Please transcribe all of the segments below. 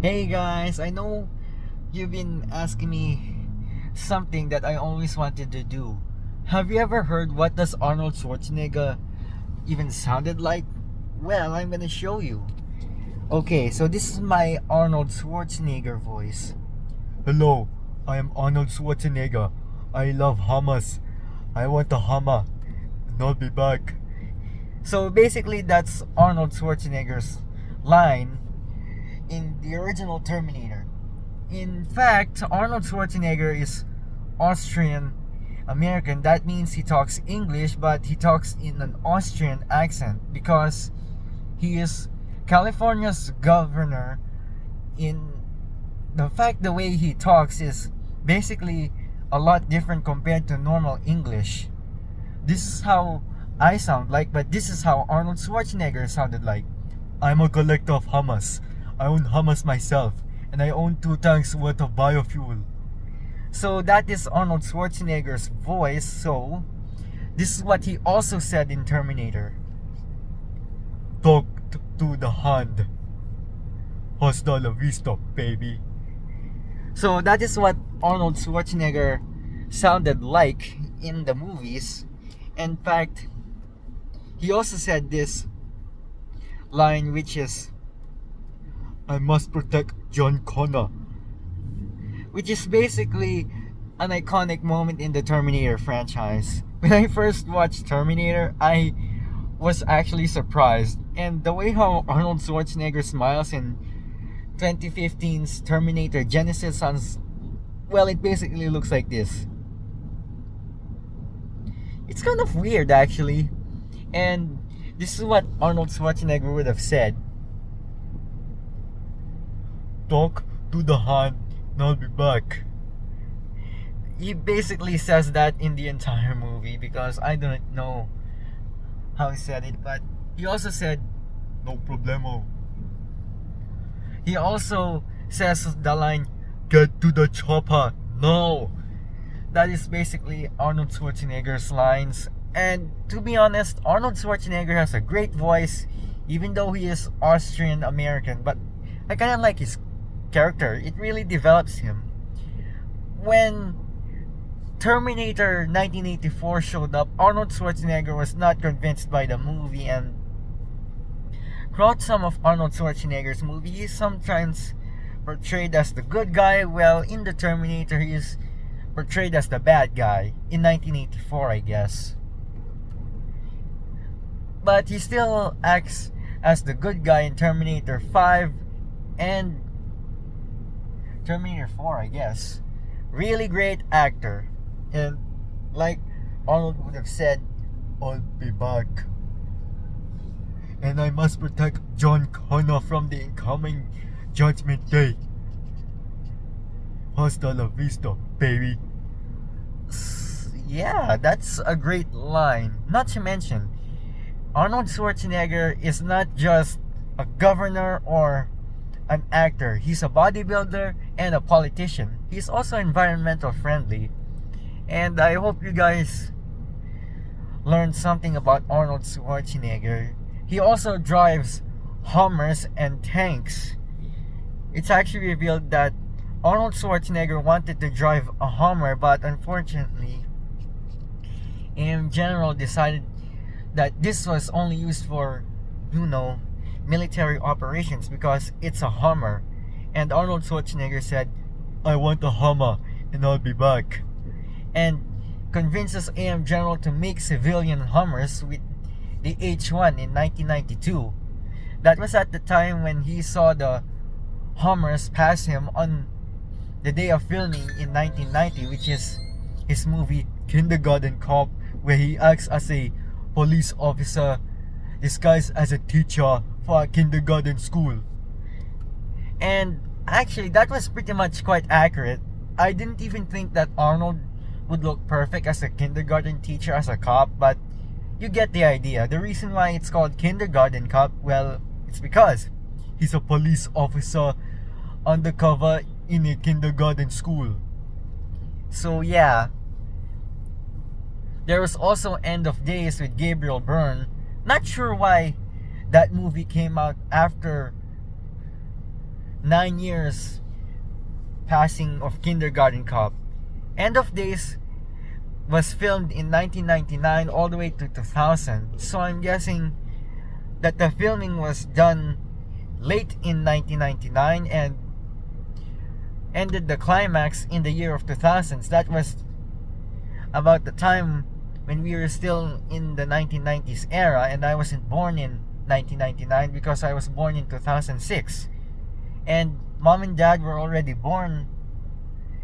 Hey guys, I know you've been asking me something that I always wanted to do. Have you ever heard what does Arnold Schwarzenegger even sounded like? Well, I'm gonna show you. Okay, so this is my Arnold Schwarzenegger voice. Hello, I am Arnold Schwarzenegger. I love hummus. I want a hummer, and I'll be back. So basically, that's Arnold Schwarzenegger's line in the original Terminator. In fact, Arnold Schwarzenegger is Austrian American. That means he talks English, but he talks in an Austrian accent because he is California's governor. In the fact, the way he talks is basically a lot different compared to normal English. This is how I sound like, but this is how Arnold Schwarzenegger sounded like. I'm a collector of hummus. I own hummus myself, and I own 2 tanks worth of biofuel. So that is Arnold Schwarzenegger's voice. So this is what he also said in Terminator. Talk to the hand. Hasta la vista, baby. So that is what Arnold Schwarzenegger sounded like in the movies. In fact, he also said this line, which is, I must protect John Connor, which is basically an iconic moment in the Terminator franchise. When I first watched Terminator, I was actually surprised, and the way how Arnold Schwarzenegger smiles in 2015's Terminator Genesis sounds, well, it basically looks like this. It's kind of weird actually, and this is what Arnold Schwarzenegger would have said. Talk to the hand, and I'll be back. He basically says that in the entire movie because I don't know how he said it, but he also said, no problemo. He also says the line, get to the chopper, no. That is basically Arnold Schwarzenegger's lines. And to be honest, Arnold Schwarzenegger has a great voice, even though he is Austrian American, but I kind of like his character. It really develops him. When Terminator 1984 showed up, Arnold Schwarzenegger was not convinced by the movie, and throughout some of Arnold Schwarzenegger's movie, he is sometimes portrayed as the good guy, while in the Terminator he is portrayed as the bad guy in 1984, I guess. But he still acts as the good guy in Terminator 5 and Terminator 4, I guess. Really great actor. And like Arnold would have said, I'll be back. And I must protect John Connor from the incoming Judgment Day. Hasta la vista, baby. Yeah, that's a great line. Not to mention, Arnold Schwarzenegger is not just a governor or an actor. He's a bodybuilder and a politician. He's also environmental friendly. And I hope you guys learned something about Arnold Schwarzenegger. He also drives Hummers and tanks. It's actually revealed that Arnold Schwarzenegger wanted to drive a Hummer, but unfortunately, AIM General decided that this was only used for, military operations because it's a Hummer. And Arnold Schwarzenegger said, I want a Hummer and I'll be back. And convinces AM General to make civilian Hummers with the H1 in 1992. That was at the time when he saw the Hummers pass him on the day of filming in 1990, which is his movie Kindergarten Cop, where he acts as a police officer disguised as a teacher for a kindergarten school. And actually, that was pretty much quite accurate. I didn't even think that Arnold would look perfect as a kindergarten teacher as a cop, but you get the idea. The reason why it's called Kindergarten Cop, well, it's because he's a police officer undercover in a kindergarten school. So yeah. There was also End of Days with Gabriel Byrne. Not sure why that movie came out after 9 years passing of Kindergarten Cop. End of Days was filmed in 1999 all the way to 2000. So I'm guessing that the filming was done late in 1999 and ended the climax in the year of 2000s. That was about the time when we were still in the 1990s era, and I wasn't born in 1999 because I was born in 2006. And mom and dad were already born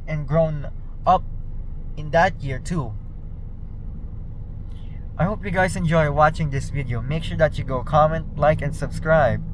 and grown up in that year too. I hope you guys enjoy watching this video. Make sure that you go comment, like, and subscribe.